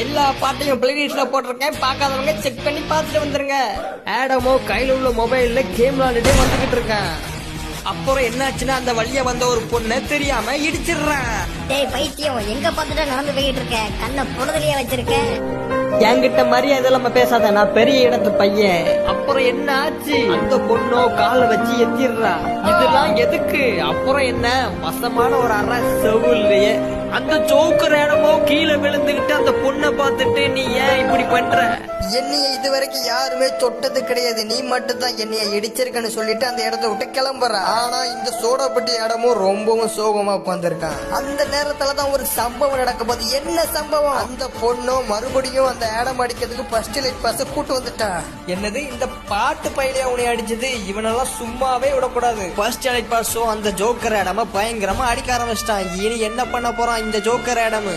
எல்லா பாட்டையும் பிளேலிஸ்ட்ல போட்டிருக்கேன், பார்க்காதவங்க செக் பண்ணி பார்த்துட்டு வந்துருங்க. ஆடமோ கையில உள்ள மொபைல்ல கேம் விளையாண்டுட்டே வந்துகிட்டு இருக்கேன். அப்புறம் என்னாச்சுன்னா அந்த வழியா வந்த ஒரு பொண்ணை தெரியாம இடிச்சிடுறேன். டேய் பைத்தியம், எங்க பார்த்துட்டு நடந்து போயிட்டு இருக்க? கண்ணை பொழுதுலயே வச்சிருக்க. என்கிட்ட மரியாதை இல்லாம பேசாத, நான் பெரிய இடத்து பையன். அப்புறம் என்ன ஆச்சு? அந்த பொண்ணோ காலை வச்சு எத்திடுறா. இதெல்லாம் எதுக்கு? அப்புறம் என்ன, வசமான ஒரு அரை செவுலையே அந்த ஜோக்கர் இடமோ கீழே விழுந்துகிட்டு அந்த பொண்ணை பார்த்துட்டு நீ ஏன் இப்படி பண்ற? என்னைய இதுவரைக்கும் யாருமே தொட்டது கிடையாது, நீ மட்டும் தான் என்னைய இடிச்சிருக்கன்னு சொல்லிட்டு அந்த இடத்த விட்டு கிளம்புற. ஆனா இந்த சோடாப்பட்டி இடமும் ரொம்பவும் சோகமா உட்காந்துருக்கான். அந்த நேரத்துலதான் ஒரு சம்பவம் நடக்க போகுது. என்ன சம்பவம்? அந்த பொண்ணும் மறுபடியும் அந்த இடம் அடிக்கிறதுக்கு ஃபர்ஸ்ட் லைட் பாஸ் கூட்டு வந்துட்டா. என்னது, இந்த பாட்டு பையிலே உன்னை அடிச்சது? இவனெல்லாம் சும்மாவே விடக்கூடாது. ஃபர்ஸ்ட் லைட் பாஸும் அந்த ஜோக்கர் இடமா பயங்கரமா அடிக்க ஆரம்பிச்சிட்டான். இனி என்ன பண்ண போறான் இந்த ஜோக்கர் இடமு?